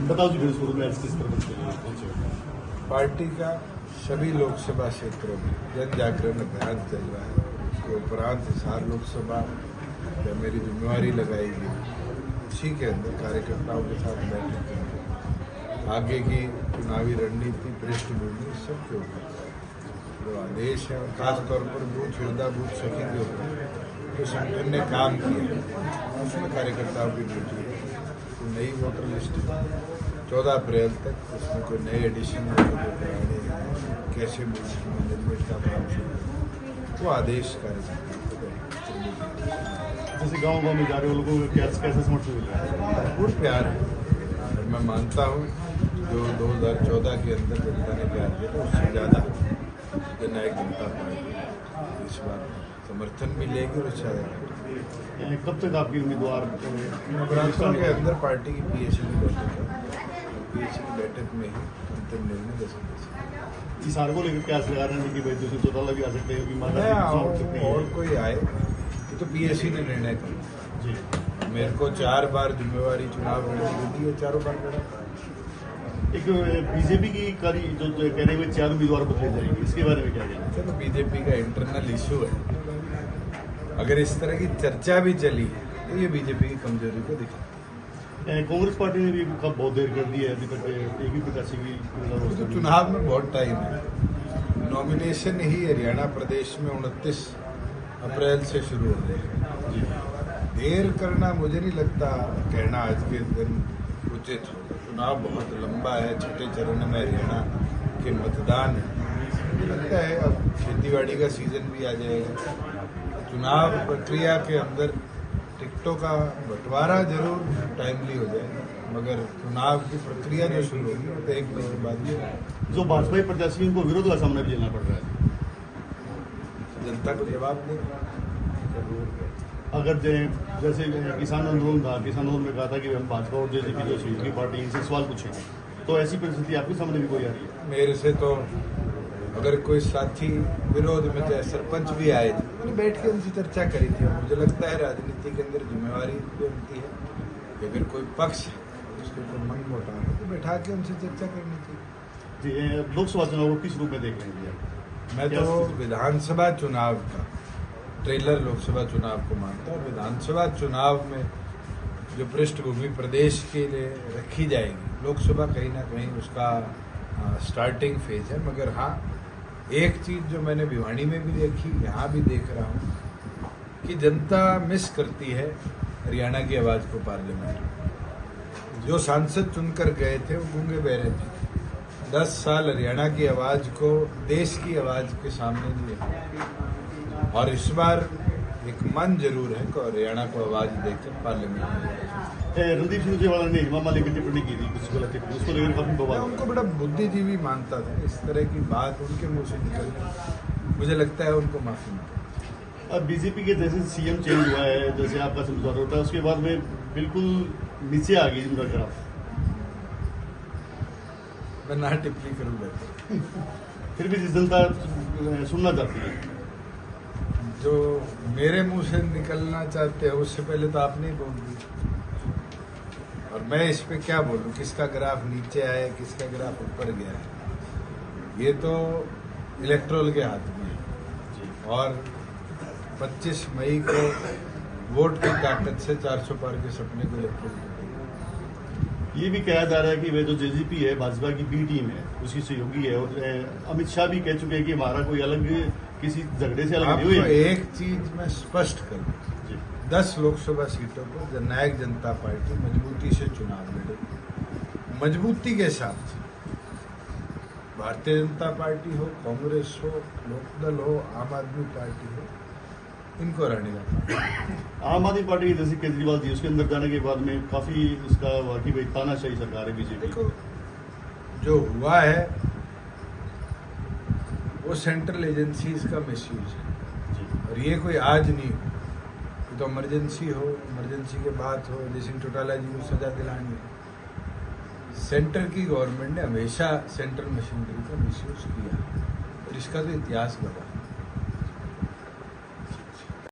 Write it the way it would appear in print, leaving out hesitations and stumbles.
बताओ जी, फिर शुरू में किस तरह से पार्टी का सभी लोकसभा क्षेत्रों में जन जागरण अभियान चल रहा है। उसके उपरांत हिसार लोकसभा या मेरी जिम्मेवारी लगाई गई, उसी के अंदर कार्यकर्ताओं के साथ बैठक करेंगे। आगे की चुनावी रणनीति, पृष्ठभूमि सबके ऊपर जो आदेश है, और खासतौर पर बूथ योद्धा, बूथ सखी के ऊपर जो संगठन ने काम किया उसमें कार्यकर्ताओं की ड्यूटी है। तो नई वोटर लिस्ट 14 अप्रैल तक, उसमें कोई नए एडिशन है, कोई पुराने हैं, कैसे बूथ की मैनेजमेंट का काम शुरू है, वो आदेश कार्यकर्ताओं को जैसे गांव में जा रहे हो लोगों को कैसे समर्थन मिल रहा है? भरपूर प्यार है। और मैं मानता हूँ जो 2014 के अंदर जनता ने प्यार दिया था उससे ज़्यादा जननायक जनता पार्टी इस बार समर्थन भी लेगी और अच्छा कब तक आपकी उम्मीदवार नवरात्रों के अंदर पार्टी की पीएसी की बैठक है। पीएसी की बैठक में ही अंतिम निर्णय दे सकते इस हार को लेकर क्या लगा रहे हैं कि भाई 214 भी आ सकते हैं कि हैं। और कोई आए ये तो पीएसी ने निर्णय किया जी। मेरे को 4 बार जिम्मेवारी चुनाव लड़ने दी है, 4 बार लड़ा। एक बीजेपी की कारी जो कह रहे हुए 4 उम्मीदवार बदले जाएंगे, इसके बारे में क्या कहना? तो बीजेपी का इंटरनल इशू है। अगर इस तरह की चर्चा भी चली तो ये बीजेपी की कमजोरी को दिखाती है। कांग्रेस पार्टी ने भी बहुत देर कर दी है, अभी तक एक भी प्रत्याशी भी तो चुनाव में बहुत टाइम है। नॉमिनेशन ही हरियाणा प्रदेश में 29 अप्रैल से शुरू हो जाएगा। देर करना मुझे नहीं लगता कहना आज के दिन उचित होगा। चुनाव बहुत लंबा है, छठे चरण में हरियाणा के मतदान है। मुझे लगता है अब खेतीबाड़ी का सीजन भी आ जाएगा। चुनाव प्रक्रिया के अंदर टिकटों का बंटवारा जरूर टाइमली हो जाएगा, मगर चुनाव की प्रक्रिया जो शुरू होगी वो तो 1 महीने के बाद ही होगी। जो भाजपा प्रत्याशियों को विरोध का सामना भी झेलना पड़ रहा है, जनता को जवाब देगा। अगर जैसे किसान आंदोलन था, किसान आंदोलन में कहा था कि हम भाजपा और जेजेपी जो सहयोगी पार्टी इनसे सवाल पूछेंगे, तो ऐसी परिस्थिति आपके सामने भी कोई आ रही है? मेरे से तो अगर कोई साथी विरोध में, चाहे सरपंच भी आए थे, मैंने बैठ के उनसे चर्चा करी थी। और मुझे लगता है राजनीति के अंदर जिम्मेवारी भी बनती है कि अगर कोई पक्ष है उसके ऊपर मन मोटा है तो बैठा के उनसे चर्चा करनी चाहिए। जी, लोकसभा चुनाव को किस रूप में देख लेंगे? मैं तो विधानसभा चुनाव का ट्रेलर लोकसभा चुनाव को मानता हूँ। विधानसभा चुनाव में जो पृष्ठभूमि प्रदेश के लिए रखी जाएगी, लोकसभा कहीं ना कहीं उसका स्टार्टिंग फेज है। मगर हाँ, एक चीज जो मैंने भिवानी में भी देखी, यहाँ भी देख रहा हूँ कि जनता मिस करती है हरियाणा की आवाज को। पार्लियामेंट में जो सांसद चुनकर गए थे वो गूंगे बहरे थे। 10 साल हरियाणा की आवाज को देश की आवाज के सामने दिए, और इस बार एक मन जरूर है कि हरियाणा को आवाज देकर पार्लियामेंट में। रणदीप सिंह सुरजेवाला ने हेमा मालिनी की टिप्पणी की थी, कुछ गलत टिप्पणी, उसको लेकर काफी बवाल। उनको बड़ा बुद्धिजीवी मानता था। इस तरह की बात उनके मुंह से निकलती, मुझे लगता है उनको माफी मांगनी। अब बीजेपी के जैसे सीएम चेंज हुआ है, जैसे आपका समझौता होता है, उसके बाद में बिल्कुल नीचे आ गई उनका ग्राफ। मैं ना टिप्पणी करूंगा। फिर भी जिस जनता सुनना चाहती है, जो मेरे मुंह से निकलना चाहते हैं उससे पहले तो आपने ही बोल दी, और मैं इस पे क्या बोलूं? किसका ग्राफ नीचे आया, किसका ग्राफ ऊपर गया है, ये तो इलेक्ट्रोल के हाथ में है। और 25 मई को वोट की ताकत से 400 पार के सपने को इलेक्ट्रोल करेगा। ये भी कहा जा रहा है कि वे जो जेजेपी है, भाजपा की बी टीम है, उसकी सहयोगी है, और अमित शाह भी कह चुके हैं कि हमारा कोई अलग किसी झगड़े से अलग नहीं हुई है। एक चीज मैं स्पष्ट करूं, 10 लोकसभा सीटों को जननायक जनता पार्टी मजबूती से चुनाव लड़ेगी। मजबूती के साथ भारतीय जनता पार्टी हो, कांग्रेस हो, लोकदल हो, आम आदमी पार्टी हो, इनको रहने का। आम आदमी पार्टी की जैसे केजरीवाल जी, उसके अंदर जाने के बाद में काफी इसका वाकई भाई तानाशाही सरकार है बीजेपी। देखो, जो हुआ है वो सेंट्रल एजेंसीज का मिसयूज है, और ये कोई आज नहीं हो, तो इमरजेंसी हो, इमरजेंसी के बाद हो, जैसे चौटाला जी को सजा दिलानी है। सेंटर की गवर्नमेंट ने हमेशा सेंट्रल मशीनरी का मिसयूज किया, और इसका तो इतिहास गवाह।